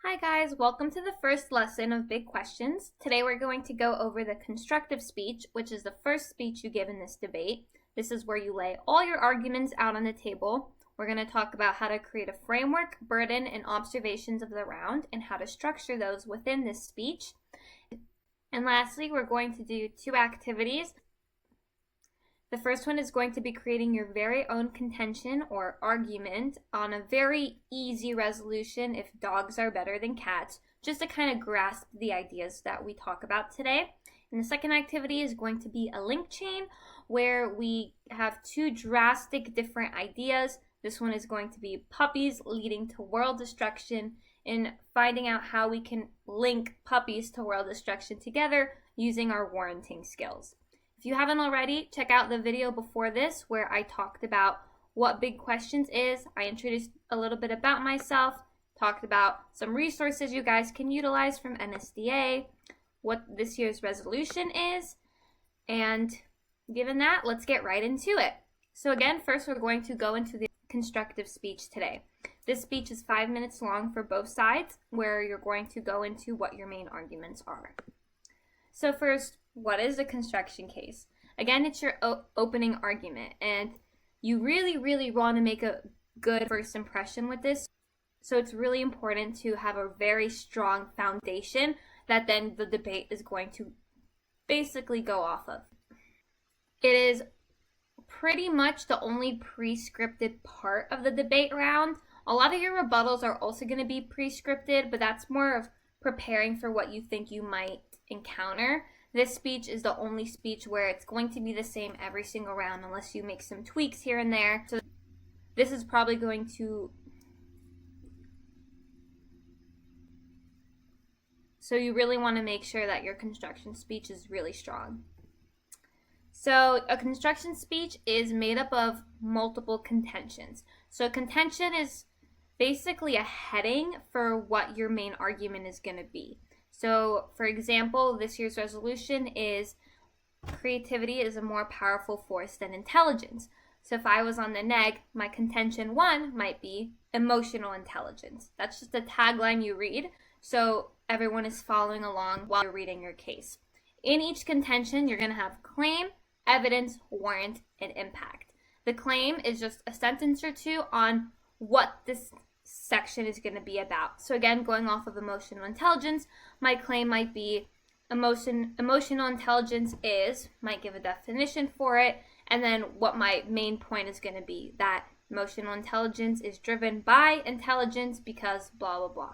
Hi guys, welcome to the first lesson of Big Questions. Today we're going to go over the constructive speech, which is the first speech you give in this debate. This is where you lay all your arguments out on the table. We're going to talk about how to create a framework, burden, and observations of the round, and how to structure those within this speech. And lastly, we're going to do two activities. The first one is going to be creating your very own contention or argument on a very easy resolution if dogs are better than cats, just to kind of grasp the ideas that we talk about today. And the second activity is going to be a link chain where we have two drastic different ideas. This one is going to be puppies leading to world destruction and finding out how we can link puppies to world destruction together using our warranting skills. If you haven't already, check out the video before this where I talked about what Big Questions is. I introduced a little bit about myself, talked about some resources you guys can utilize from NSDA, what this year's resolution is, and given that, let's get right into it. So again, first we're going to go into the constructive speech today. This speech is 5 minutes long for both sides, where you're going to go into what your main arguments are. So first, what is a construction case? Again, it's your opening argument, and you really want to make a good first impression with this. So it's really important to have a very strong foundation that then the debate is going to basically go off of. It is pretty much the only pre-scripted part of the debate round. A lot of your rebuttals are also going to be pre-scripted, but that's more of preparing for what you think you might encounter. This speech is the only speech where it's going to be the same every single round unless you make some tweaks here and there. So this is probably going to... So you really want to make sure that your construction speech is really strong. So a construction speech is made up of multiple contentions. So a contention is basically a heading for what your main argument is going to be. So, for example, this year's resolution is creativity is a more powerful force than intelligence. So if I was on the neg, my contention 1 might be emotional intelligence. That's just a tagline you read, so everyone is following along while you're reading your case. In each contention, you're going to have claim, evidence, warrant, and impact. The claim is just a sentence or two on what this section is going to be about. So again, going off of emotional intelligence, my claim might be emotional intelligence is, might give a definition for it, and then what my main point is going to be, that emotional intelligence is driven by intelligence because blah, blah, blah.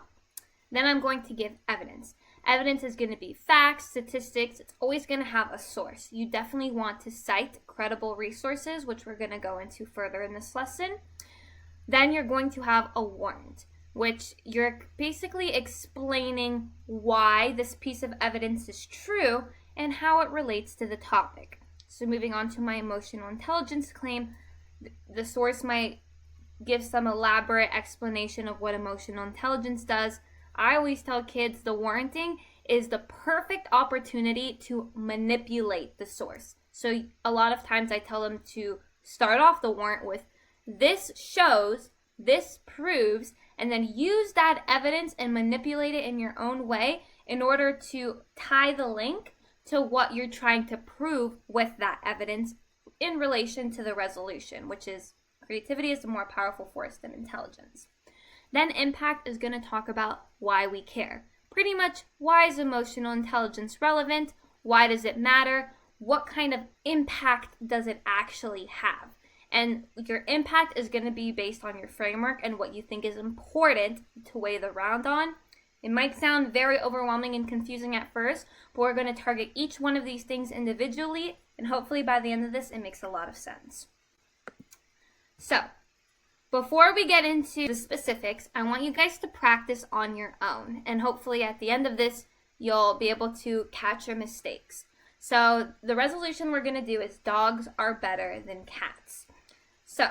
Then I'm going to give evidence. Evidence is going to be facts, statistics. It's always going to have a source. You definitely want to cite credible resources, which we're going to go into further in this lesson. Then you're going to have a warrant, which you're basically explaining why this piece of evidence is true and how it relates to the topic. So moving on to my emotional intelligence claim, the source might give some elaborate explanation of what emotional intelligence does. I always tell kids the warranting is the perfect opportunity to manipulate the source. So a lot of times I tell them to start off the warrant with, this shows, this proves, and then use that evidence and manipulate it in your own way in order to tie the link to what you're trying to prove with that evidence in relation to the resolution, which is creativity is a more powerful force than intelligence. Then impact is going to talk about why we care. Pretty much, why is emotional intelligence relevant? Why does it matter? What kind of impact does it actually have? And your impact is going to be based on your framework and what you think is important to weigh the round on. It might sound very overwhelming and confusing at first, but we're going to target each one of these things individually, and hopefully by the end of this, it makes a lot of sense. So, before we get into the specifics, I want you guys to practice on your own, and hopefully at the end of this, you'll be able to catch your mistakes. So, the resolution we're going to do is dogs are better than cats. So,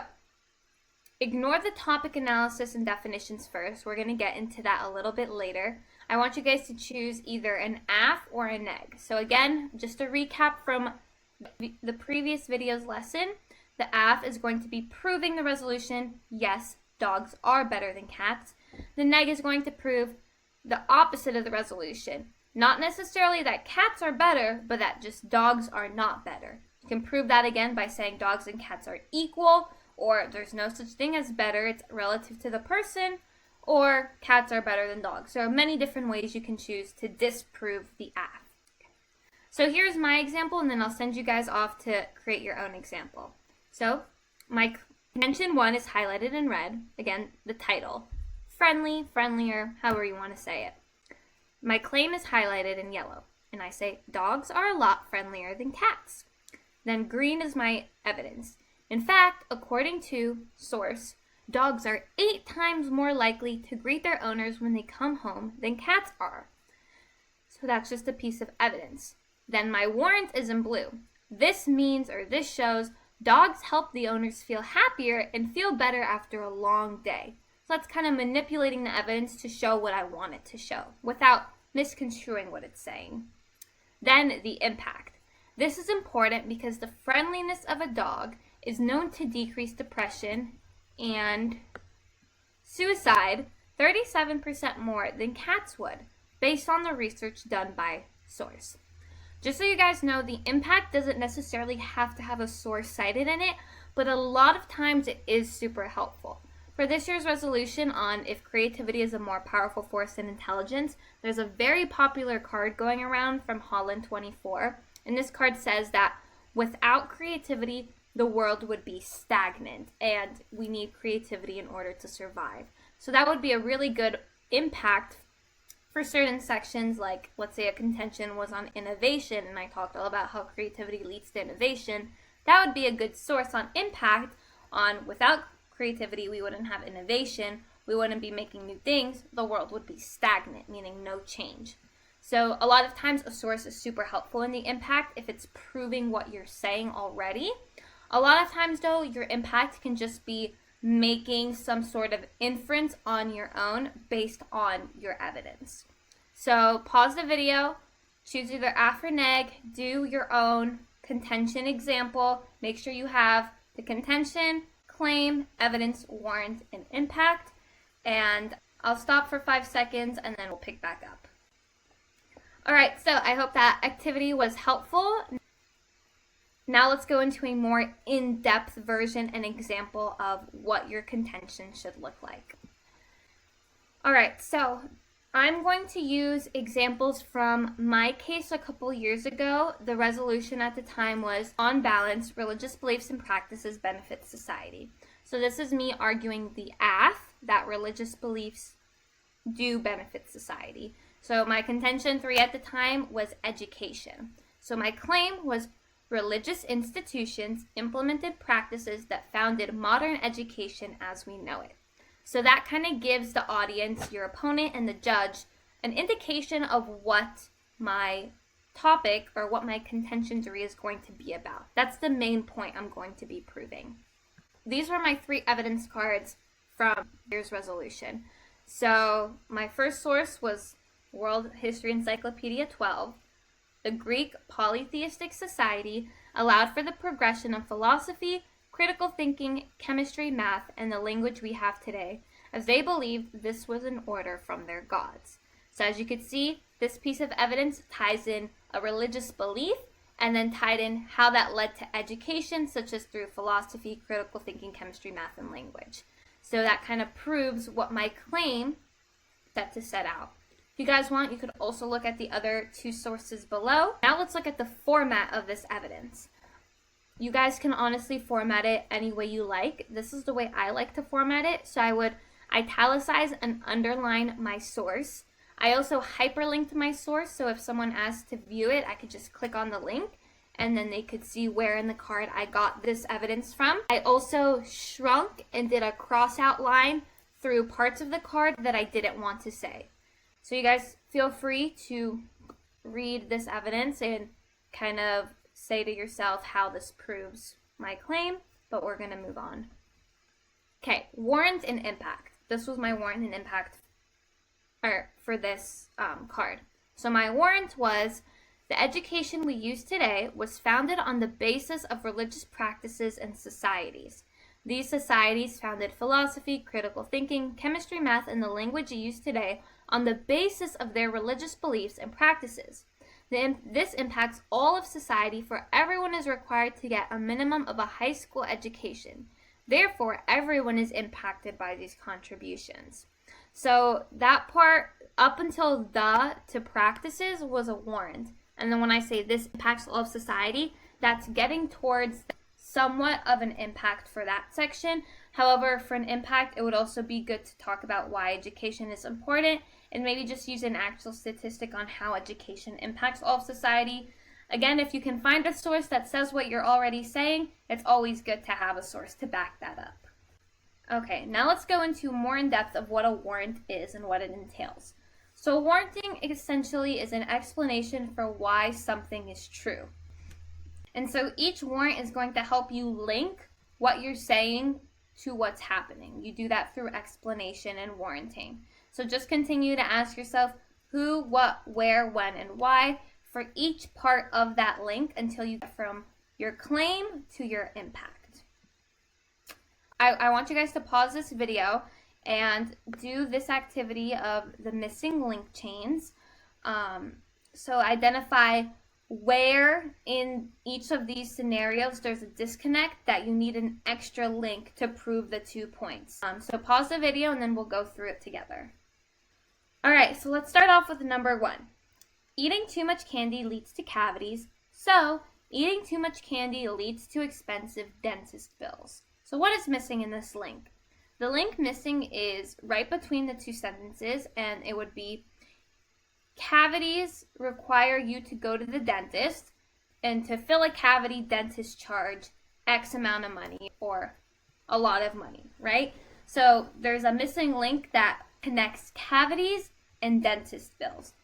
ignore the topic analysis and definitions first. We're going to get into that a little bit later. I want you guys to choose either an AF or a neg. So again, just to recap from the previous video's lesson, the AF is going to be proving the resolution, yes, dogs are better than cats. The neg is going to prove the opposite of the resolution. Not necessarily that cats are better, but that just dogs are not better. You can prove that again by saying dogs and cats are equal, or there's no such thing as better, it's relative to the person, or cats are better than dogs. There are many different ways you can choose to disprove the ask. So here's my example, and then I'll send you guys off to create your own example. So my contention 1 is highlighted in red. Again, the title. Friendly, friendlier, however you want to say it. My claim is highlighted in yellow, and I say dogs are a lot friendlier than cats. Then green is my evidence. In fact, according to source, dogs are 8 times more likely to greet their owners when they come home than cats are. So that's just a piece of evidence. Then my warrant is in blue. This means, or this shows, dogs help the owners feel happier and feel better after a long day. So that's kind of manipulating the evidence to show what I want it to show without misconstruing what it's saying. Then the impact. This is important because the friendliness of a dog is known to decrease depression and suicide 37% more than cats would, based on the research done by source. Just so you guys know, the impact doesn't necessarily have to have a source cited in it, but a lot of times it is super helpful. For this year's resolution on if creativity is a more powerful force than intelligence, there's a very popular card going around from Holland 24, and this card says that without creativity, the world would be stagnant, and we need creativity in order to survive. So that would be a really good impact for certain sections, like let's say a contention was on innovation, and I talked all about how creativity leads to innovation. That would be a good source on impact on without creativity, we wouldn't have innovation, we wouldn't be making new things, the world would be stagnant, meaning no change. So a lot of times a source is super helpful in the impact if it's proving what you're saying already. A lot of times though, your impact can just be making some sort of inference on your own based on your evidence. So pause the video, choose either AF or neg, do your own contention example, make sure you have the contention, claim, evidence, warrant, and impact, and I'll stop for 5 seconds and then we'll pick back up. Alright, so I hope that activity was helpful. Now let's go into a more in-depth version and example of what your contention should look like. Alright, so I'm going to use examples from my case a couple years ago. The resolution at the time was, on balance, religious beliefs and practices benefit society. So this is me arguing the AF, that religious beliefs do benefit society. So my contention 3 at the time was education. So my claim was religious institutions implemented practices that founded modern education as we know it. So that kind of gives the audience, your opponent and the judge, an indication of what my topic or what my contention 3 is going to be about. That's the main point I'm going to be proving. These were my 3 evidence cards from year's resolution. So my first source was World History Encyclopedia 12. The Greek polytheistic society allowed for the progression of philosophy, critical thinking, chemistry, math, and the language we have today, as they believed this was an order from their gods. So as you can see, this piece of evidence ties in a religious belief and then tied in how that led to education, such as through philosophy, critical thinking, chemistry, math, and language. So that kind of proves what my claim set to set out. If you guys want, you could also look at the other 2 sources below. Now let's look at the format of this evidence. You guys can honestly format it any way you like. This is the way I like to format it. So I would italicize and underline my source. I also hyperlinked my source, so if someone asked to view it, I could just click on the link and then they could see where in the card I got this evidence from. I also shrunk and did a cross outline through parts of the card that I didn't want to say. So you guys feel free to read this evidence and kind of say to yourself how this proves my claim, but we're going to move on. Okay, warrant and impact. This was my warrant and impact for this card. So my warrant was, the education we use today was founded on the basis of religious practices and societies. These societies founded philosophy, critical thinking, chemistry, math, and the language used today on the basis of their religious beliefs and practices. This impacts all of society, for everyone is required to get a minimum of a high school education. Therefore, everyone is impacted by these contributions. So that part, up until the to practices, was a warrant. And then when I say this impacts all of society, that's getting towards somewhat of an impact for that section. However, for an impact, it would also be good to talk about why education is important and maybe just use an actual statistic on how education impacts all of society. Again, if you can find a source that says what you're already saying, it's always good to have a source to back that up. Okay, now let's go into more in depth of what a warrant is and what it entails. So warranting essentially is an explanation for why something is true. And so each warrant is going to help you link what you're saying to what's happening. You do that through explanation and warranting. So just continue to ask yourself who, what, where, when, and why for each part of that link until you get from your claim to your impact. I want you guys to pause this video and do this activity of the missing link chains. So identify where in each of these scenarios there's a disconnect that you need an extra link to prove the 2 points. So pause the video and then we'll go through it together. Alright, so let's start off with number 1. Eating too much candy leads to cavities, so eating too much candy leads to expensive dentist bills. So what is missing in this link? The link missing is right between the 2 sentences, and it would be cavities require you to go to the dentist, and to fill a cavity, dentists charge X amount of money or a lot of money, right? So there's a missing link that connects cavities and dentist bills.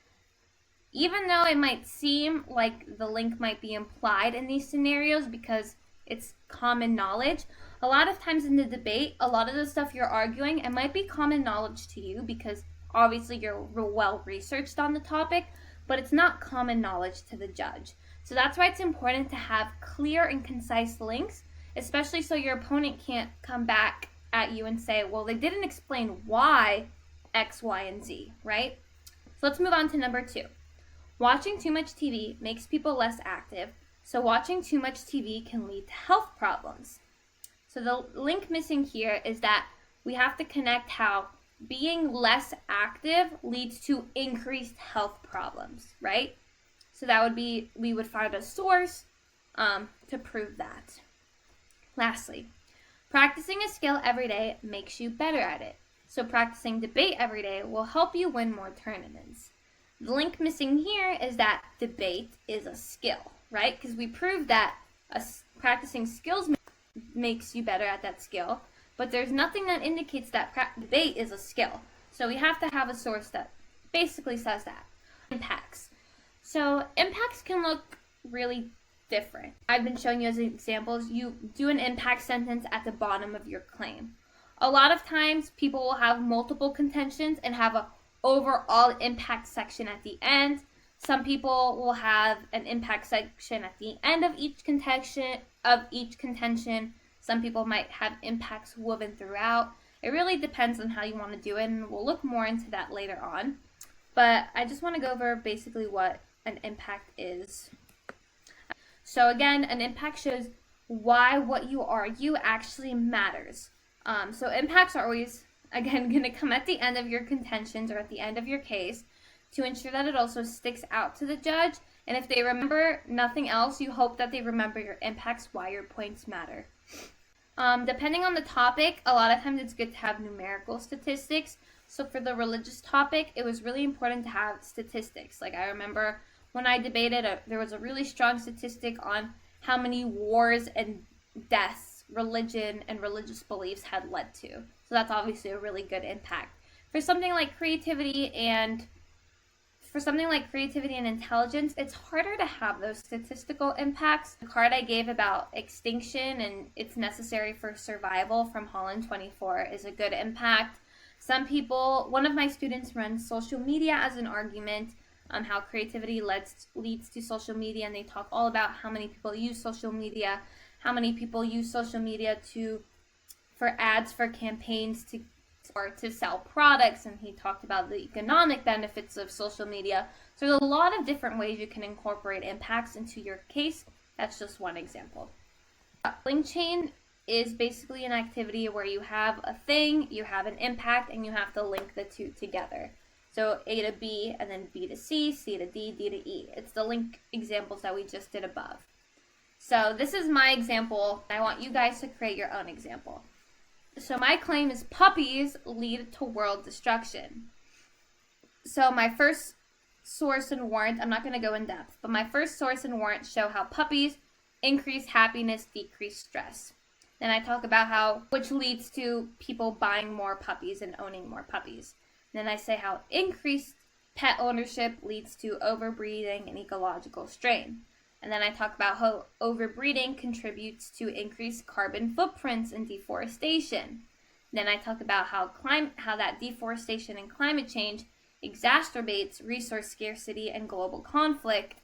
Even though it might seem like the link might be implied in these scenarios because it's common knowledge, a lot of times in the debate, a lot of the stuff you're arguing, it might be common knowledge to you because obviously you're well researched on the topic, but it's not common knowledge to the judge. So that's why it's important to have clear and concise links, especially so your opponent can't come back at you and say, well, they didn't explain why X, Y, and Z, right? So let's move on to number 2. Watching too much TV makes people less active, so watching too much TV can lead to health problems. So the link missing here is that we have to connect how being less active leads to increased health problems, right? So that would be, we would find a source to prove that. Lastly, practicing a skill every day makes you better at it. So practicing debate every day will help you win more tournaments. The link missing here is that debate is a skill, right? Because we proved that practicing skills makes you better at that skill, but there's nothing that indicates that debate is a skill. So we have to have a source that basically says that. Impacts. So impacts can look really different. I've been showing you as examples. You do an impact sentence at the bottom of your claim. A lot of times people will have multiple contentions and have a overall impact section at the end. Some people will have an impact section at the end of each contention. Some people might have impacts woven throughout. It really depends on how you want to do it, and we'll look more into that later on. But I just want to go over basically what an impact is. So again, an impact shows why what you argue actually matters. So impacts are always, again, going to come at the end of your contentions or at the end of your case to ensure that it also sticks out to the judge. And if they remember nothing else, you hope that they remember your impacts, why your points matter. Depending on the topic, a lot of times it's good to have numerical statistics. So for the religious topic, it was really important to have statistics. Like I remember when I debated, there was a really strong statistic on how many wars and deaths religion and religious beliefs had led to. So that's obviously a really good impact. For something like creativity and intelligence, it's harder to have those statistical impacts. The card I gave about extinction and it's necessary for survival from Holland 24 is a good impact. Some people, one of my students runs social media as an argument on how creativity leads to social media, and they talk all about how many people use social media, how many people use social media to for ads for campaigns to sell products, and he talked about the economic benefits of social media. So there's a lot of different ways you can incorporate impacts into your case. That's just one example. Link chain is basically an activity where you have a thing, you have an impact, and you have to link the two together. So A to B, and then B to C, C to D, D to E. It's the link examples that we just did above. So this is my example. I want you guys to create your own example. So my claim is puppies lead to world destruction. So my first source and warrant, I'm not going to go in depth, but my first source and warrant show how puppies increase happiness, decrease stress. Then I talk about which leads to people buying more puppies and owning more puppies. Then I say how increased pet ownership leads to overbreeding and ecological strain. And then I talk about how overbreeding contributes to increased carbon footprints and deforestation. Then I talk about how that deforestation and climate change exacerbates resource scarcity and global conflict.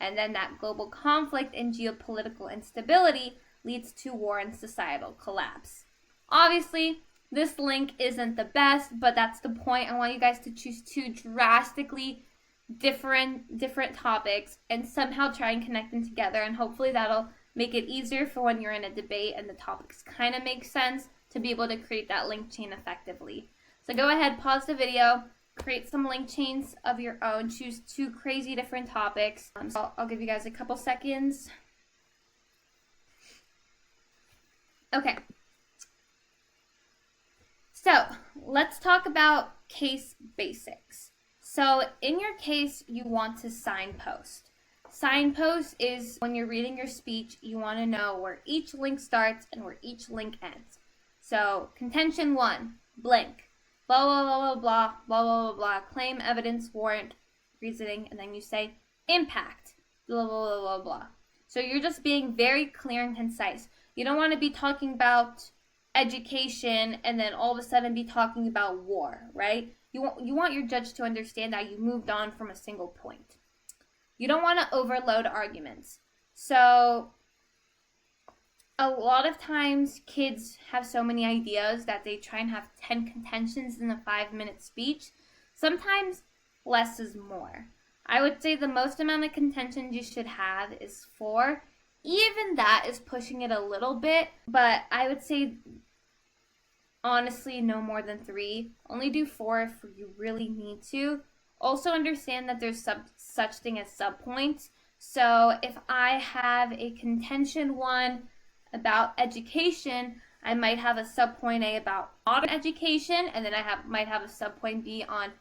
And then that global conflict and geopolitical instability leads to war and societal collapse. Obviously, this link isn't the best, but that's the point. I want you guys to choose two drastically different topics and somehow try and connect them together, and hopefully that'll make it easier for when you're in a debate and the topics kind of make sense to be able to create that link chain effectively. So go ahead, pause the video, create some link chains of your own, choose two crazy different topics. So I'll give you guys a couple seconds. Okay. So let's talk about case basics. So in your case, you want to signpost. Signpost is when you're reading your speech, you want to know where each link starts and where each link ends. So contention 1, blank, blah, blah, blah, blah, blah, blah, blah, blah, blah, claim, evidence, warrant, reasoning, and then you say impact, blah, blah, blah, blah, blah. So you're just being very clear and concise. You don't want to be talking about education and then all of a sudden be talking about war, right? You want your judge to understand that you moved on from a single point. You don't want to overload arguments. So a lot of times kids have so many ideas that they try and have 10 contentions in a 5-minute speech. Sometimes less is more. I would say the most amount of contentions you should have is 4. Even that is pushing it a little bit, but I would say honestly no more than 3. Only do 4 if you really need to. Also understand that there's such thing as subpoints. So if I have a contention 1 about education, I might have a subpoint A about modern education, and then I might have a subpoint B on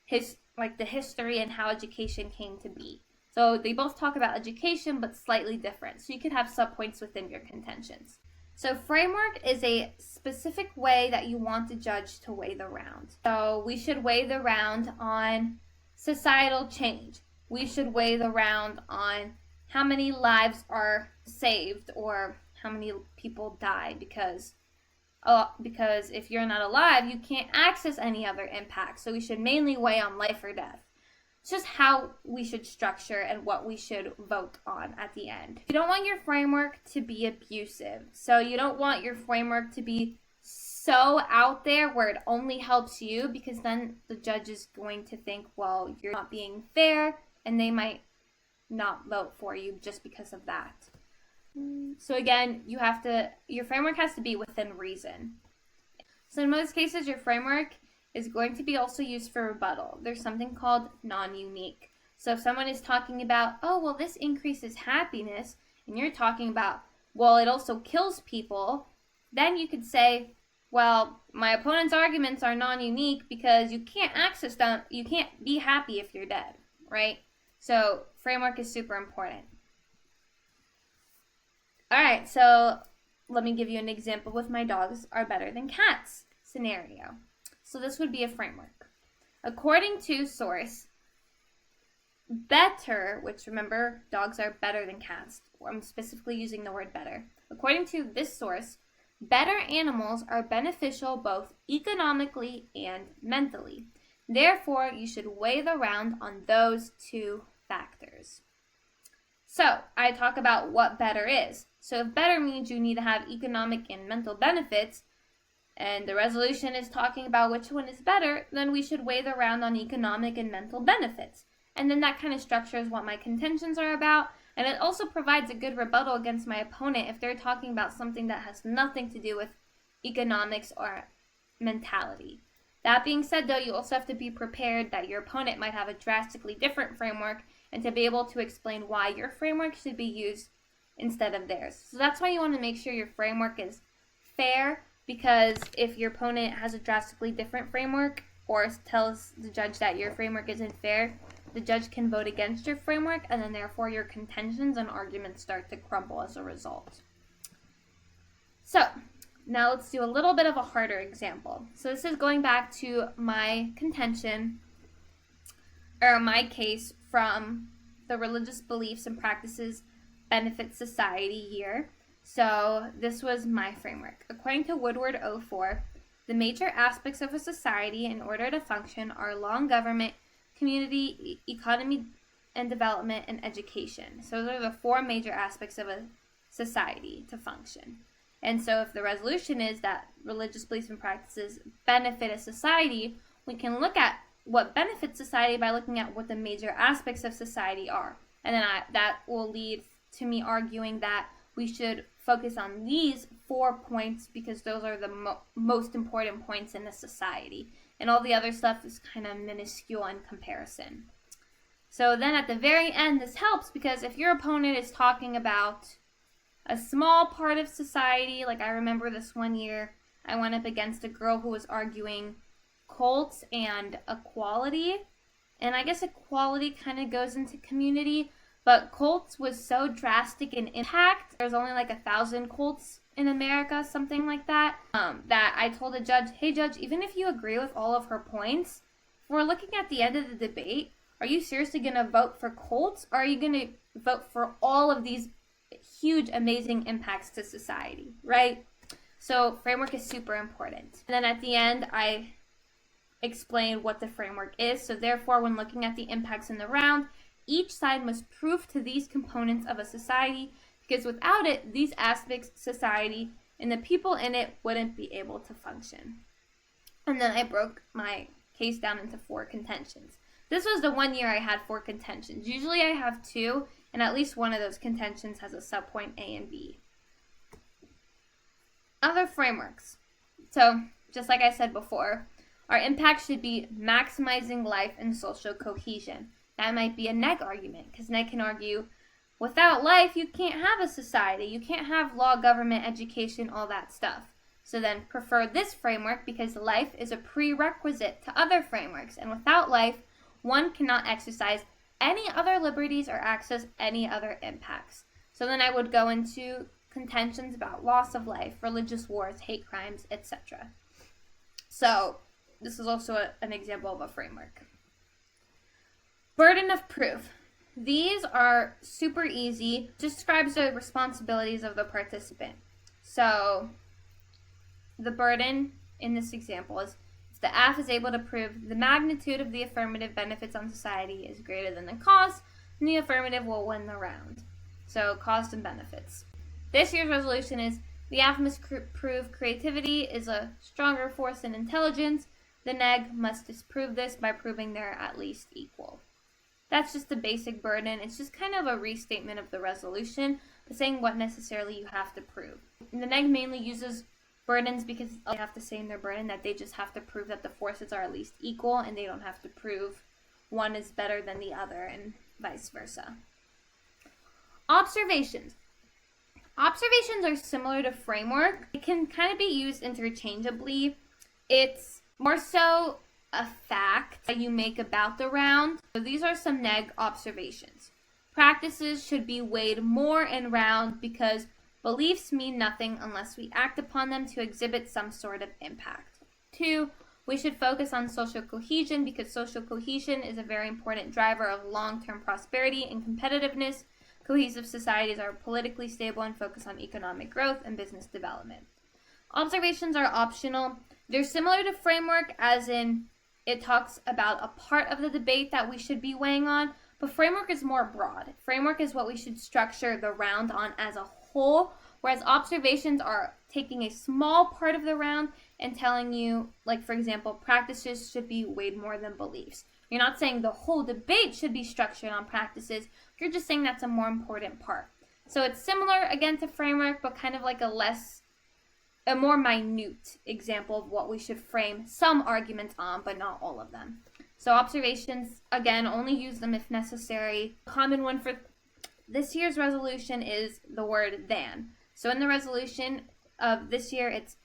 the history and how education came to be. So they both talk about education, but slightly different. So you could have subpoints within your contentions. So framework is a specific way that you want the judge to weigh the round. So we should weigh the round on societal change. We should weigh the round on how many lives are saved or how many people die because if you're not alive, you can't access any other impact. So we should mainly weigh on life or death. It's just how we should structure and what we should vote on at the end. You don't want your framework to be abusive. So you don't want your framework to be so out there where it only helps you, because then the judge is going to think, well, you're not being fair, and they might not vote for you just because of that. So again, your framework has to be within reason. So in most cases, your framework is going to be also used for rebuttal. There's something called non-unique. So if someone is talking about, oh, well, this increases happiness, and you're talking about, well, it also kills people, then you could say, well, my opponent's arguments are non-unique because you can't access them, you can't be happy if you're dead, right? So framework is super important. All right, so let me give you an example with my dogs are better than cats scenario. So this would be a framework. According to source, better, which remember, dogs are better than cats. I'm specifically using the word better. According to this source, better animals are beneficial both economically and mentally. Therefore, you should weigh the round on those 2 factors. So I talk about what better is. So if better means you need to have economic and mental benefits, and the resolution is talking about which one is better, then we should weigh the round on economic and mental benefits. And then that kind of structures what my contentions are about, and it also provides a good rebuttal against my opponent if they're talking about something that has nothing to do with economics or mentality. That being said, though, you also have to be prepared that your opponent might have a drastically different framework, and to be able to explain why your framework should be used instead of theirs. So that's why you want to make sure your framework is fair, because if your opponent has a drastically different framework or tells the judge that your framework isn't fair, the judge can vote against your framework, and then therefore your contentions and arguments start to crumble as a result. So now let's do a little bit of a harder example. So this is going back to my contention, or my case from the Religious Beliefs and Practices Benefit Society year. So this was my framework. According to Woodward 04, the major aspects of a society in order to function are law and government, community, economy and development, and education. So those are the four major aspects of a society to function. And so if the resolution is that religious beliefs and practices benefit a society, we can look at what benefits society by looking at what the major aspects of society are. And then that will lead to me arguing that we should focus on these 4 points because those are the most important points in the society. And all the other stuff is kind of minuscule in comparison. So then at the very end, this helps because if your opponent is talking about a small part of society, like I remember this one year, I went up against a girl who was arguing cults and equality. And I guess equality kind of goes into community, but cults was so drastic in impact. There's only like 1,000 cults in America, something like that, that I told the judge, hey judge, even if you agree with all of her points, if we're looking at the end of the debate, are you seriously going to vote for cults, or are you going to vote for all of these huge, amazing impacts to society, right? So framework is super important. And then at the end, I explained what the framework is. So therefore, when looking at the impacts in the round, each side must prove to these components of a society, because without it, these aspects, society, and the people in it wouldn't be able to function. And then I broke my case down into 4 contentions. This was the one year I had 4 contentions. Usually I have 2, and at least one of those contentions has a subpoint A and B. Other frameworks. So, just like I said before, our impact should be maximizing life and social cohesion. That might be a neg argument, because neg can argue, without life, you can't have a society. You can't have law, government, education, all that stuff. So then prefer this framework because life is a prerequisite to other frameworks. And without life, one cannot exercise any other liberties or access any other impacts. So then I would go into contentions about loss of life, religious wars, hate crimes, etc. So this is also an example of a framework. Burden of proof. These are super easy. Just describes the responsibilities of the participant. So the burden in this example is if the AF is able to prove the magnitude of the affirmative benefits on society is greater than the cost, then the affirmative will win the round. So cost and benefits. This year's resolution is the AF must prove creativity is a stronger force than intelligence. The neg must disprove this by proving they're at least equal. That's just the basic burden. It's just kind of a restatement of the resolution, but saying what necessarily you have to prove. And the neg mainly uses burdens because they have to say in their burden that they just have to prove that the forces are at least equal, and they don't have to prove one is better than the other, and vice versa. Observations. Observations are similar to framework. It can kind of be used interchangeably. It's more so a fact that you make about the round. So these are some neg observations. Practices should be weighed more in round because beliefs mean nothing unless we act upon them to exhibit some sort of impact. 2, we should focus on social cohesion because social cohesion is a very important driver of long-term prosperity and competitiveness. Cohesive societies are politically stable and focus on economic growth and business development. Observations are optional. They're similar to framework, as in it talks about a part of the debate that we should be weighing on, but framework is more broad. Framework is what we should structure the round on as a whole, Whereas observations are taking a small part of the round and telling you, like for example, practices should be weighed more than beliefs. You're not saying the whole debate should be structured on practices. You're just saying that's a more important part. So it's similar again to framework, but kind of like a more minute example of what we should frame some arguments on, but not all of them. So observations, again, only use them if necessary. A common one for this year's resolution is the word than. So in the resolution of this year, it's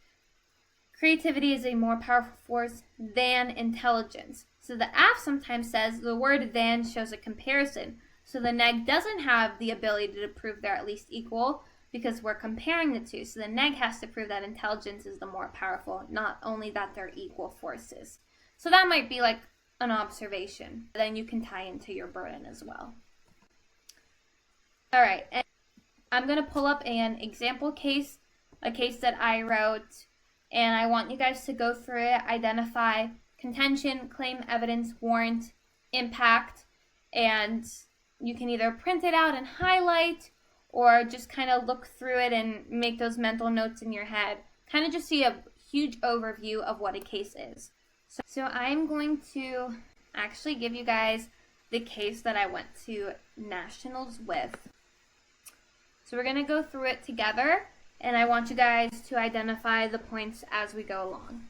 creativity is a more powerful force than intelligence. So the AF sometimes says the word than shows a comparison. So the neg doesn't have the ability to prove they're at least equal because we're comparing the two. So the neg has to prove that intelligence is the more powerful, not only that they're equal forces. So that might be like an observation. Then you can tie into your burden as well. All right, and I'm going to pull up an example case, a case that I wrote, and I want you guys to go through it, identify contention, claim, evidence, warrant, impact, and you can either print it out and highlight or just kind of look through it and make those mental notes in your head. Kind of just see a huge overview of what a case is. So I'm going to actually give you guys the case that I went to nationals with. So we're going to go through it together, and I want you guys to identify the points as we go along.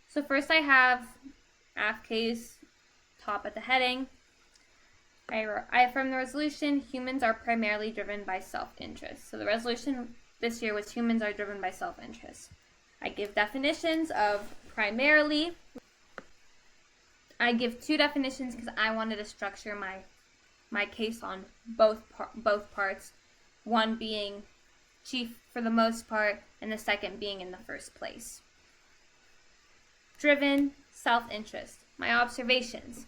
So first I have AF case, top at the heading. I from the resolution, humans are primarily driven by self-interest. So the resolution this year was humans are driven by self-interest. I give definitions of primarily. I give two definitions because I wanted to structure my case on both parts. One being chief for the most part, and the second being in the first place. Driven, self-interest. My observations.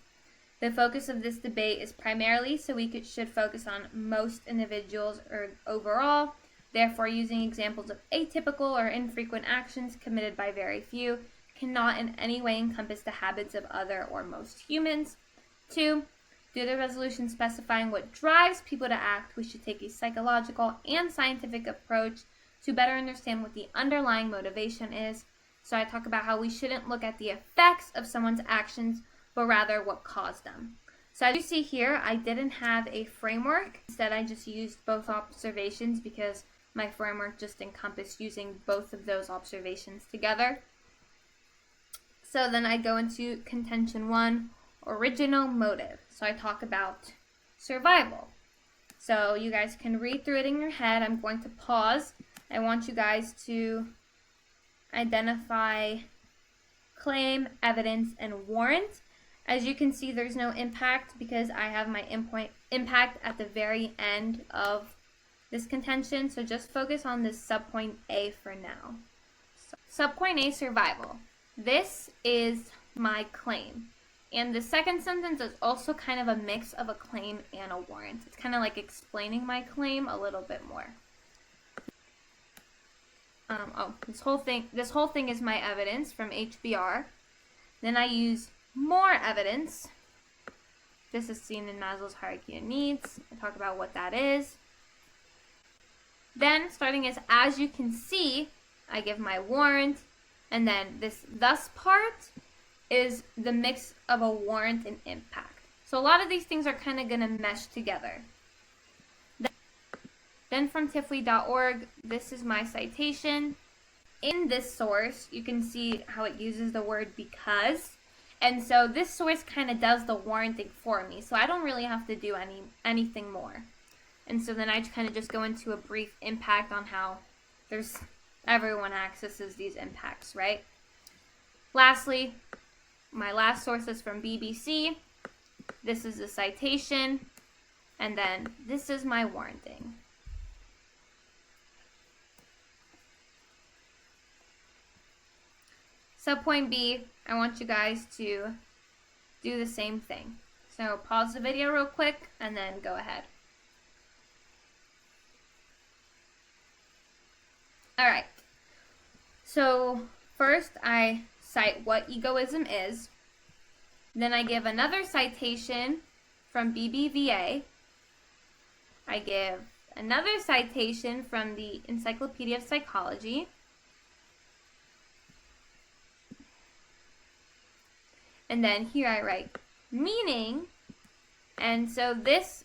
The focus of this debate is primarily so we should focus on most individuals or overall, therefore using examples of atypical or infrequent actions committed by very few cannot in any way encompass the habits of other or most humans. 2. Due to the resolution specifying what drives people to act, we should take a psychological and scientific approach to better understand what the underlying motivation is. So I talk about how we shouldn't look at the effects of someone's actions, but rather what caused them. So as you see here, I didn't have a framework. Instead, I just used both observations because my framework just encompassed using both of those observations together. So then I go into contention 1, original motive. So I talk about survival. So you guys can read through it in your head. I'm going to pause. I want you guys to identify claim, evidence, and warrant. As you can see, there's no impact because I have my impact at the very end of this contention. So just focus on this subpoint A for now. So, subpoint A, survival. This is my claim. And the second sentence is also kind of a mix of a claim and a warrant. It's kind of like explaining my claim a little bit more. This whole thing is my evidence from HBR. Then I use more evidence. This is seen in Maslow's hierarchy of needs. I talk about what that is. Then, starting as you can see, I give my warrant, and then this thus part is the mix of a warrant and impact. So a lot of these things are kind of going to mesh together. Then from tifli.org, this is my citation. In this source, you can see how it uses the word because. And so this source kind of does the warranting for me. So I don't really have to do anything more. And so then I kind of just go into a brief impact on how everyone accesses these impacts, right? Lastly, my last source is from BBC. This is the citation. And then this is my warranting. Subpoint B, I want you guys to do the same thing. So pause the video real quick and then go ahead. Alright, so first I cite what egoism is. Then I give another citation from BBVA. I give another citation from the Encyclopedia of Psychology. And then here I write meaning. And so this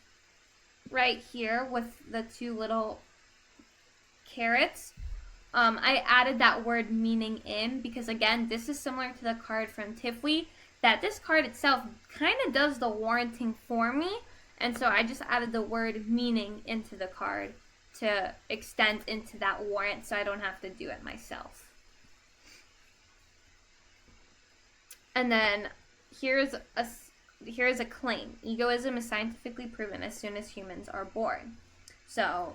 right here with the two little carrots, I added that word meaning in because, again, this is similar to the card from Tifwee, that this card itself kind of does the warranting for me. And so I just added the word meaning into the card to extend into that warrant so I don't have to do it myself. And then here's a claim. Egoism is scientifically proven as soon as humans are born. So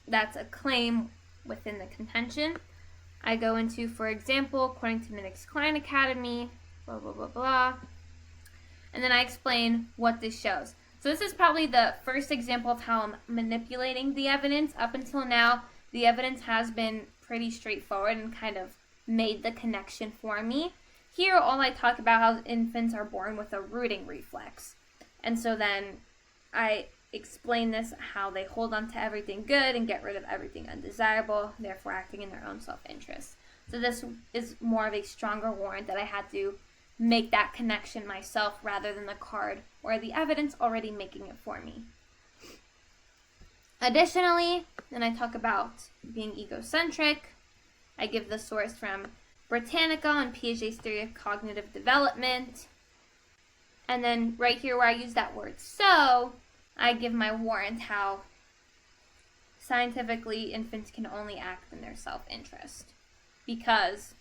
that's a claim within the contention. I go into, for example, according to the Minix Klein Academy, blah, blah, blah, blah. And then I explain what this shows. So this is probably the first example of how I'm manipulating the evidence. Up until now, the evidence has been pretty straightforward and kind of made the connection for me. Here, all I talk about how infants are born with a rooting reflex. And so then I explain this, how they hold on to everything good and get rid of everything undesirable, therefore acting in their own self-interest. So this is more of a stronger warrant that I had to make that connection myself rather than the card or the evidence already making it for me. Additionally, then I talk about being egocentric. I give the source from Britannica on Piaget's theory of cognitive development. And then right here where I use that word so, I give my warrant how scientifically infants can only act in their self-interest because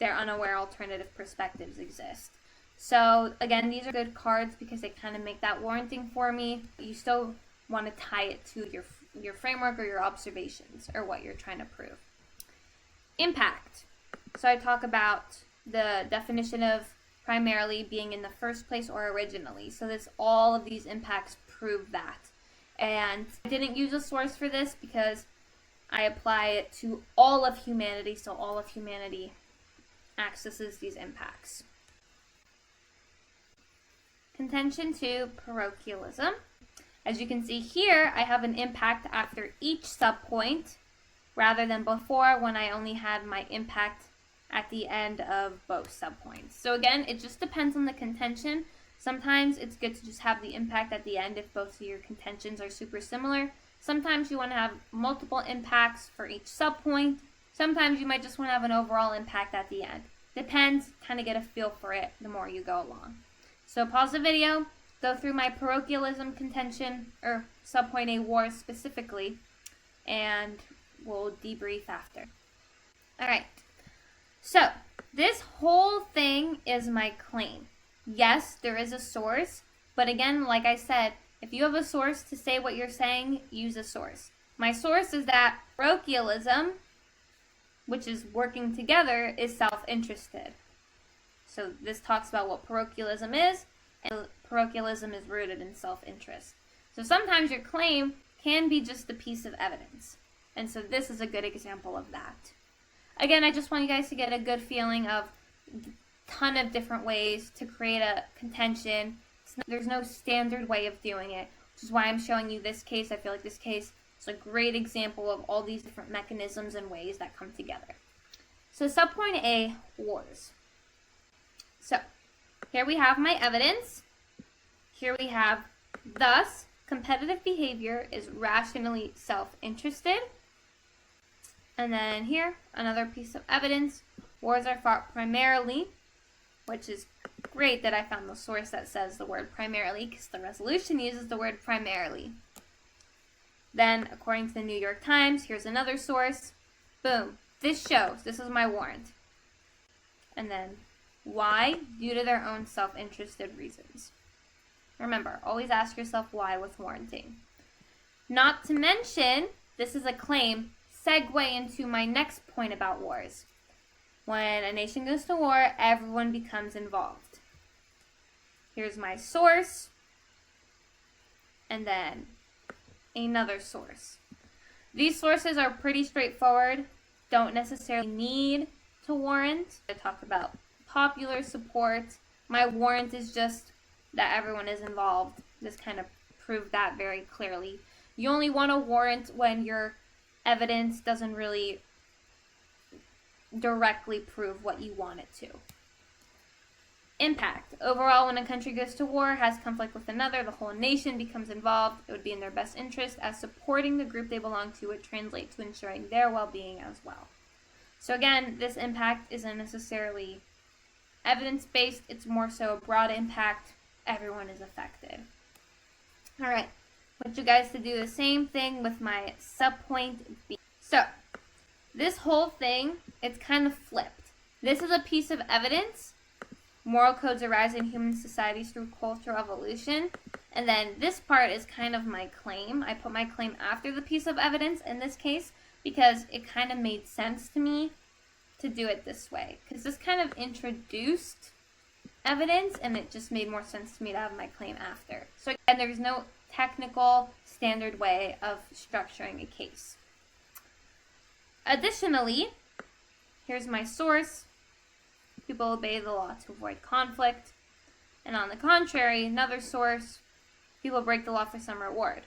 their unaware alternative perspectives exist. So again, these are good cards because they kind of make that warranting for me. You still want to tie it to your framework or your observations or what you're trying to prove. Impact. So I talk about the definition of primarily being in the first place or originally. So all of these impacts prove that. And I didn't use a source for this because I apply it to all of humanity, so all of humanity accesses these impacts. Contention 2, parochialism. As you can see here, I have an impact after each subpoint rather than before when I only had my impact at the end of both subpoints. So again, it just depends on the contention. Sometimes it's good to just have the impact at the end if both of your contentions are super similar. Sometimes you want to have multiple impacts for each subpoint. Sometimes you might just want to have an overall impact at the end. Depends, kind of get a feel for it the more you go along. So pause the video, go through my parochialism contention, or subpoint A war specifically, and we'll debrief after. Alright, so this whole thing is my claim. Yes, there is a source, but again, like I said, if you have a source to say what you're saying, use a source. My source is that parochialism, which is working together, is self-interested. So this talks about what parochialism is, and parochialism is rooted in self-interest. So sometimes your claim can be just a piece of evidence. And so this is a good example of that. Again, I just want you guys to get a good feeling of a ton of different ways to create a contention. There's no standard way of doing it, which is why I'm showing you this case. I feel like this case is a great example of all these different mechanisms and ways that come together. So subpoint A, wars. So here we have my evidence. Here we have, thus, competitive behavior is rationally self-interested. And then here, another piece of evidence. Wars are fought primarily, which is great that I found the source that says the word primarily because the resolution uses the word primarily. Then, according to the New York Times, here's another source. Boom. This shows. This is my warrant. And then, why? Due to their own self-interested reasons. Remember, always ask yourself why with warranting. Not to mention, this is a claim, segue into my next point about wars. When a nation goes to war, everyone becomes involved. Here's my source, and then another source. These sources are pretty straightforward, don't necessarily need to warrant. I talk about popular support. My warrant is just that everyone is involved. This kind of proved that very clearly. You only want a warrant when your evidence doesn't really directly prove what you want it to. Impact. Overall, when a country goes to war, has conflict with another, the whole nation becomes involved. It would be in their best interest, as supporting the group they belong to would translate to ensuring their well-being as well. So again, this impact isn't necessarily evidence-based. It's more so a broad impact. Everyone is affected. All right. I want you guys to do the same thing with my subpoint B. So, this whole thing, it's kind of flipped. This is a piece of evidence. Moral codes arise in human societies through cultural evolution. And then this part is kind of my claim. I put my claim after the piece of evidence in this case because it kind of made sense to me to do it this way. Because this kind of introduced evidence and it just made more sense to me to have my claim after. So again, there's no technical standard way of structuring a case. Additionally, here's my source. People obey the law to avoid conflict. And on the contrary, another source, people break the law for some reward.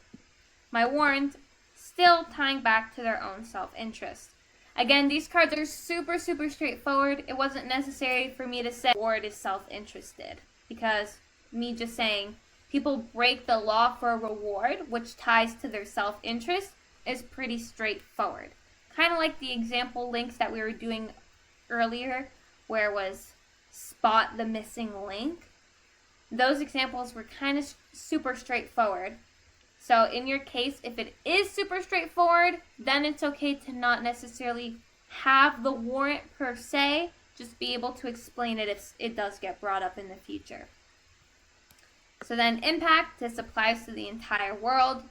My warrant, still tying back to their own self-interest. Again, these cards are super straightforward. It wasn't necessary for me to say reward is self-interested, because me just saying people break the law for a reward, which ties to their self-interest, is pretty straightforward. Kind of like the example links that we were doing earlier, where it was spot the missing link. Those examples were kind of super straightforward. So in your case, if it is super straightforward, then it's okay to not necessarily have the warrant per se, just be able to explain it if it does get brought up in the future. So then impact, this applies to the entire world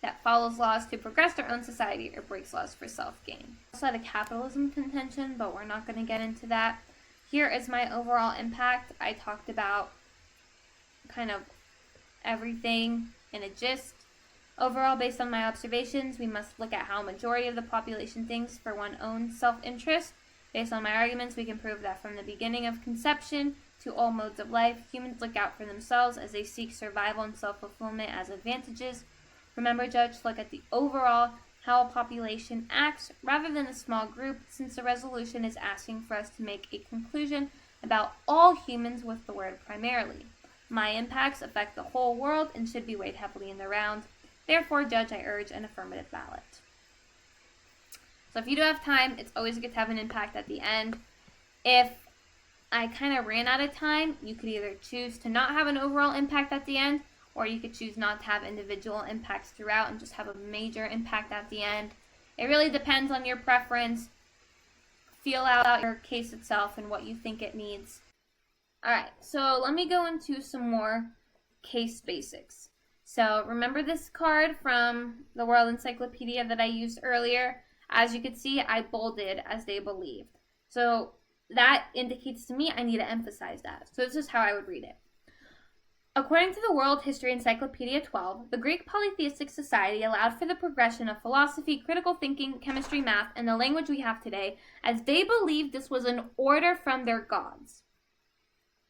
that follows laws to progress their own society or breaks laws for self-gain. Also had a capitalism contention, but we're not going to get into that. Here is my overall impact. I talked about kind of everything in a gist. Overall, based on my observations, we must look at how a majority of the population thinks for one's own self-interest. Based on my arguments, we can prove that from the beginning of conception to all modes of life, humans look out for themselves as they seek survival and self-fulfillment as advantages. Remember, Judge, look at the overall, how a population acts rather than a small group, since the resolution is asking for us to make a conclusion about all humans with the word primarily. My impacts affect the whole world and should be weighed heavily in the round. Therefore, Judge, I urge an affirmative ballot. So if you do have time, it's always good to have an impact at the end. If I kind of ran out of time, you could either choose to not have an overall impact at the end, or you could choose not to have individual impacts throughout and just have a major impact at the end. It really depends on your preference. Feel out your case itself and what you think it needs. Alright, so let me go into some more case basics. So remember this card from the World Encyclopedia that I used earlier? As you can see, I bolded as they believed. So that indicates to me I need to emphasize that. So this is how I would read it. According to the World History Encyclopedia 12, the Greek polytheistic society allowed for the progression of philosophy, critical thinking, chemistry, math, and the language we have today, as they believed this was an order from their gods.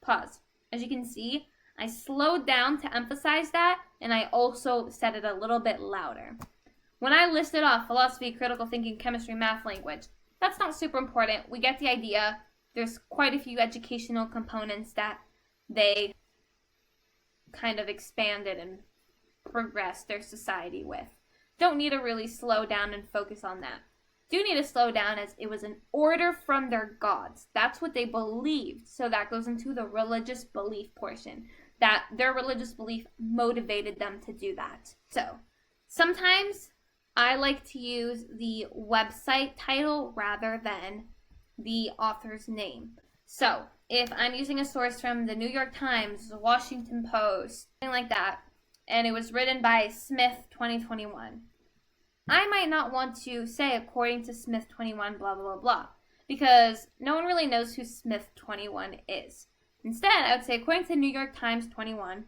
Pause. As you can see, I slowed down to emphasize that, and I also said it a little bit louder. When I listed off philosophy, critical thinking, chemistry, math, language, that's not super important. We get the idea. There's quite a few educational components that they kind of expanded and progressed their society with. Don't need to really slow down and focus on that. Do need to slow down as it was an order from their gods. That's what they believed. So that goes into the religious belief portion. That their religious belief motivated them to do that. So sometimes I like to use the website title rather than the author's name. So if I'm using a source from the New York Times, the Washington Post, something like that, and it was written by Smith 2021, I might not want to say according to Smith 21 blah blah blah because no one really knows who Smith 21 is. Instead, I would say according to New York Times 21,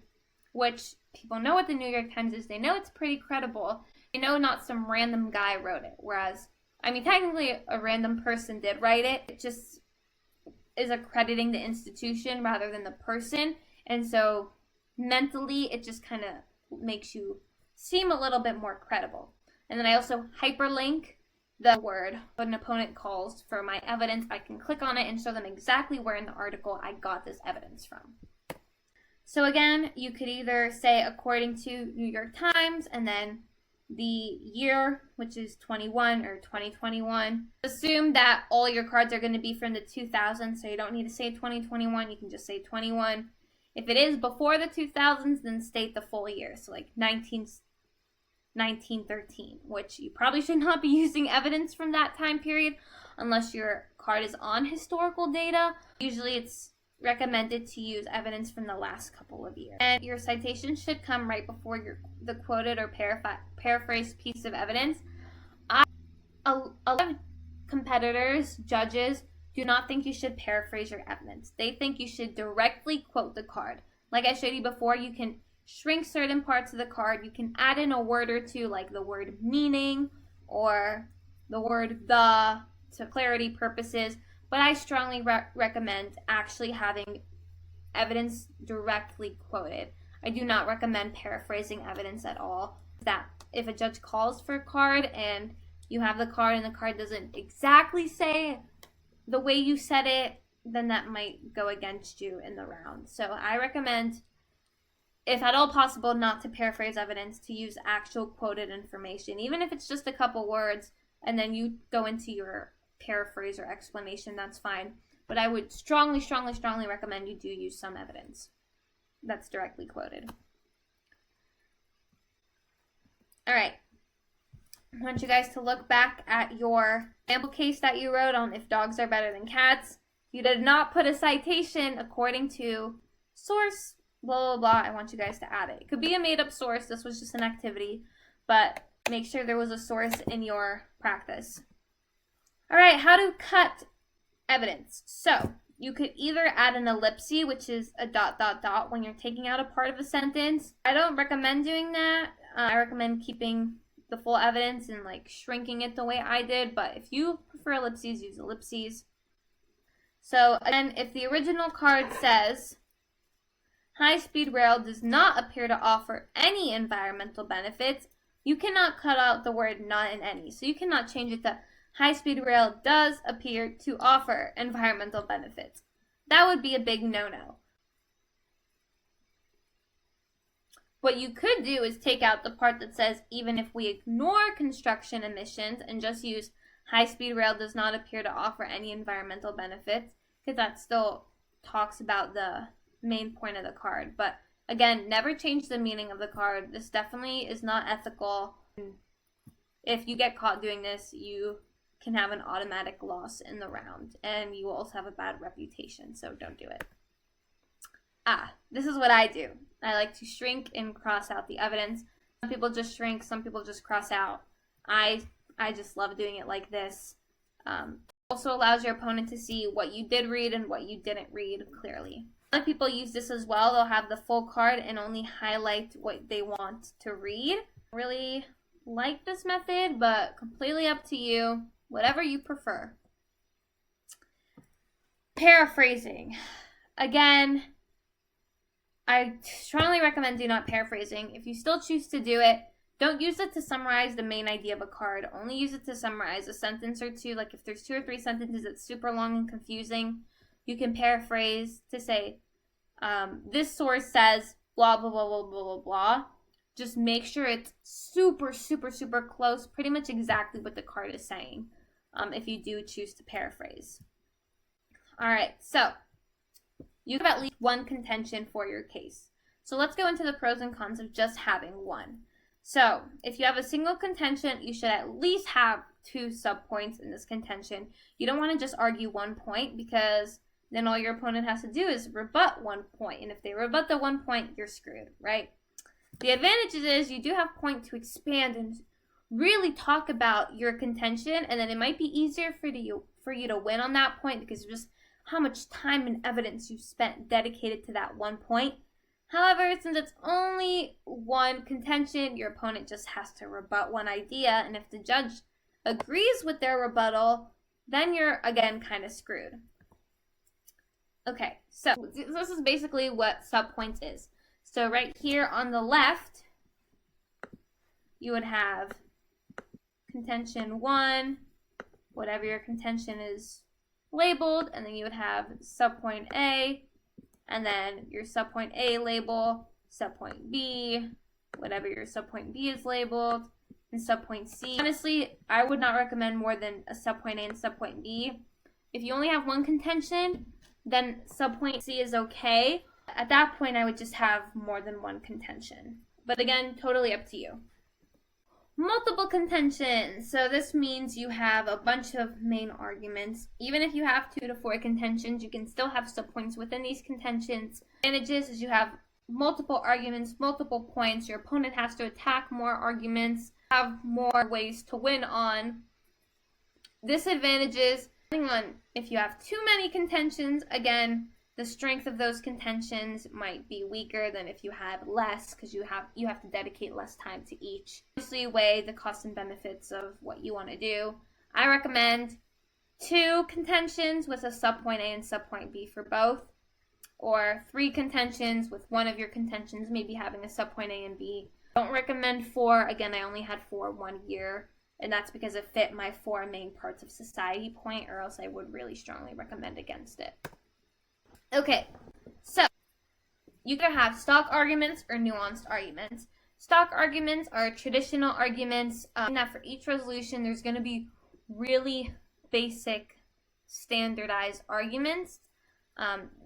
which people know what the New York Times is. They know it's pretty credible. They know not some random guy wrote it. Whereas, I mean, technically a random person did write it. It just is accrediting the institution rather than the person. And so mentally, it just kind of makes you seem a little bit more credible. And then I also hyperlink the word when an opponent calls for my evidence. I can click on it and show them exactly where in the article I got this evidence from. So again, you could either say according to New York Times and then the year, which is 21 or 2021. Assume that all your cards are going to be from the 2000s, so you don't need to say 2021, you can just say 21. If it is before the 2000s, then state the full year, so like 1913, which you probably should not be using evidence from that time period unless your card is on historical data. Usually it's recommended to use evidence from the last couple of years. And your citation should come right before the quoted or paraphrased piece of evidence. A lot of competitors, judges, do not think you should paraphrase your evidence. They think you should directly quote the card. Like I showed you before, you can shrink certain parts of the card. You can add in a word or two, like the word meaning or the word the, to clarity purposes. But I strongly recommend actually having evidence directly quoted. I do not recommend paraphrasing evidence at all. That if a judge calls for a card and you have the card and the card doesn't exactly say the way you said it, then that might go against you in the round. So I recommend, if at all possible, not to paraphrase evidence, to use actual quoted information, even if it's just a couple words, and then you go into your paraphrase or explanation, that's fine. But I would strongly recommend you do use some evidence that's directly quoted. All right. I want you guys to look back at your sample case that you wrote on if dogs are better than cats. You did not put a citation according to source, blah, blah, blah. I want you guys to add it. It could be a made-up source. This was just an activity. But make sure there was a source in your practice. All right, how to cut evidence. So you could either add an ellipsis, which is a ... when you're taking out a part of a sentence. I don't recommend doing that. I recommend keeping the full evidence and like shrinking it the way I did. But if you prefer ellipses, use ellipses. So again, if the original card says high-speed rail does not appear to offer any environmental benefits, you cannot cut out the word not in any. So you cannot change it to high-speed rail does appear to offer environmental benefits. That would be a big no-no. What you could do is take out the part that says even if we ignore construction emissions and just use high-speed rail does not appear to offer any environmental benefits, because that still talks about the main point of the card. But again, never change the meaning of the card. This definitely is not ethical. If you get caught doing this, you can have an automatic loss in the round, and you will also have a bad reputation, so don't do it. This is what I do. I like to shrink and cross out the evidence. Some people just shrink, some people just cross out. I just love doing it like this. Also allows your opponent to see what you did read and what you didn't read clearly. Other people use this as well. They'll have the full card and only highlight what they want to read. I really like this method, but completely up to you. Whatever you prefer. Paraphrasing. Again, I strongly recommend do not paraphrasing. If you still choose to do it, don't use it to summarize the main idea of a card. Only use it to summarize a sentence or two. Like if there's 2 or 3 sentences that's super long and confusing, you can paraphrase to say, this source says blah, blah, blah, blah, blah, blah, blah. Just make sure it's super close, pretty much exactly what the card is saying, if you do choose to paraphrase. All right, so you have at least one contention for your case. So let's go into the pros and cons of just having one. So if you have a single contention, you should at least have 2 subpoints in this contention. You don't want to just argue 1 point, because then all your opponent has to do is rebut 1 point. And if they rebut the 1 point, you're screwed, right? The advantage is you do have point to expand and really talk about your contention, and then it might be easier for you to win on that point because of just how much time and evidence you spent dedicated to that 1 point. However, since it's only one contention, your opponent just has to rebut one idea, and if the judge agrees with their rebuttal, then you're, again, kind of screwed. Okay, so this is basically what subpoints is. So right here on the left, you would have contention 1, whatever your contention is labeled, and then you would have subpoint A, and then your subpoint A label, subpoint B, whatever your subpoint B is labeled, and subpoint C. Honestly, I would not recommend more than a subpoint A and subpoint B. If you only have one contention, then subpoint C is okay. At that point, I would just have more than one contention. But again, totally up to you. Multiple contentions. So this means you have a bunch of main arguments. Even if you have 2 to 4 contentions, you can still have subpoints within these contentions. Advantages is you have multiple arguments, multiple points. Your opponent has to attack more arguments, have more ways to win on. Disadvantages, depending on if you have too many contentions, again, the strength of those contentions might be weaker than if you had less, because you have to dedicate less time to each. Obviously, weigh the costs and benefits of what you want to do. I recommend 2 contentions with a subpoint A and subpoint B for both, or 3 contentions with one of your contentions maybe having a subpoint A and B. Don't recommend 4. Again, I only had 4 1 year, and that's because it fit my 4 main parts of society point, or else I would really strongly recommend against it. Okay, so you can have stock arguments or nuanced arguments. Stock arguments are traditional arguments that for each resolution there's going to be really basic standardized arguments.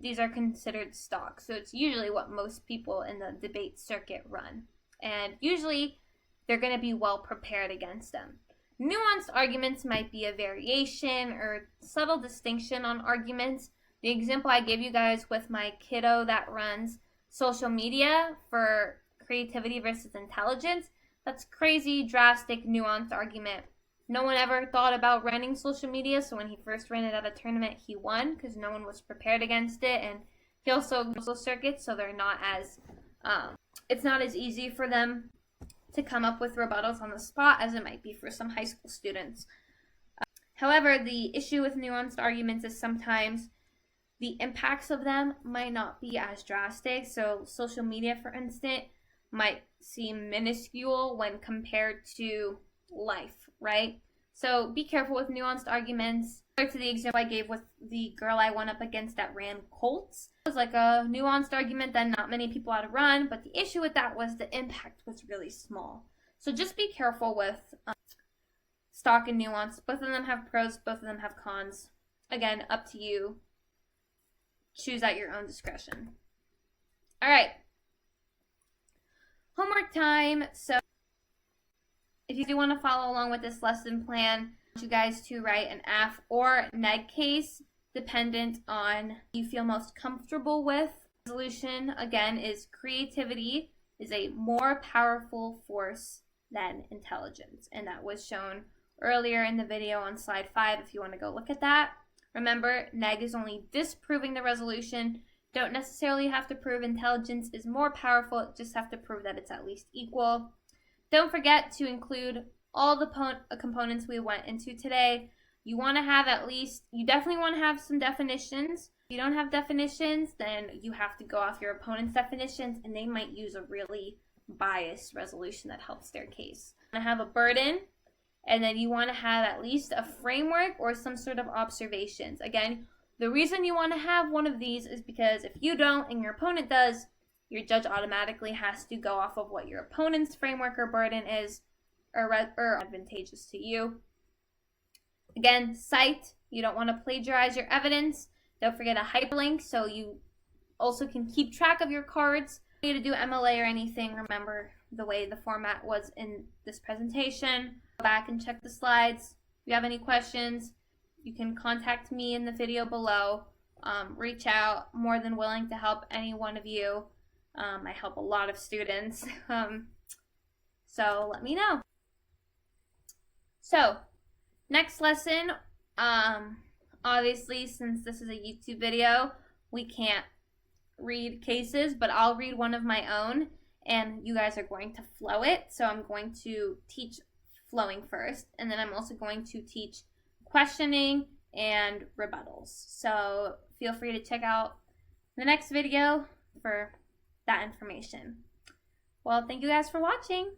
These are considered stock, so it's usually what most people in the debate circuit run, and usually they're going to be well prepared against them. Nuanced arguments might be a variation or subtle distinction on arguments. The example I gave you guys with my kiddo that runs social media for creativity versus intelligence, that's crazy, drastic, nuanced argument. No one ever thought about running social media, so when he first ran it at a tournament, he won because no one was prepared against it, and he also goes circuits, so they're not as, it's not as easy for them to come up with rebuttals on the spot as it might be for some high school students. However, the issue with nuanced arguments is sometimes the impacts of them might not be as drastic. So social media, for instance, might seem minuscule when compared to life, right? So be careful with nuanced arguments. To the example I gave with the girl I went up against that ran Colts, it was like a nuanced argument that not many people had to run, but the issue with that was the impact was really small. So just be careful with stock and nuance. Both of them have pros, both of them have cons. Again, up to you. Choose at your own discretion. All right. Homework time. So if you do want to follow along with this lesson plan, I want you guys to write an AF or neg case dependent on what you feel most comfortable with. Resolution, again, is creativity is a more powerful force than intelligence. And that was shown earlier in the video on slide 5 if you want to go look at that. Remember, neg is only disproving the resolution. Don't necessarily have to prove intelligence is more powerful, just have to prove that it's at least equal. Don't forget to include all the components we went into today. You want to have you definitely want to have some definitions. If you don't have definitions, then you have to go off your opponent's definitions, and they might use a really biased resolution that helps their case. You want to have a burden. And then you want to have at least a framework or some sort of observations. Again, the reason you want to have one of these is because if you don't and your opponent does, your judge automatically has to go off of what your opponent's framework or burden is or advantageous to you. Again, cite. You don't want to plagiarize your evidence. Don't forget a hyperlink so you also can keep track of your cards. If you need to do MLA or anything, remember the way the format was in this presentation. Go back and check the slides. If you have any questions, you can contact me in the video below. Reach out. More than willing to help any one of you. I help a lot of students. So let me know. So, next lesson, obviously since this is a YouTube video, we can't read cases, but I'll read one of my own and you guys are going to flow it. So I'm going to teach flowing first, and then I'm also going to teach questioning and rebuttals. So feel free to check out the next video for that information. Well, thank you guys for watching.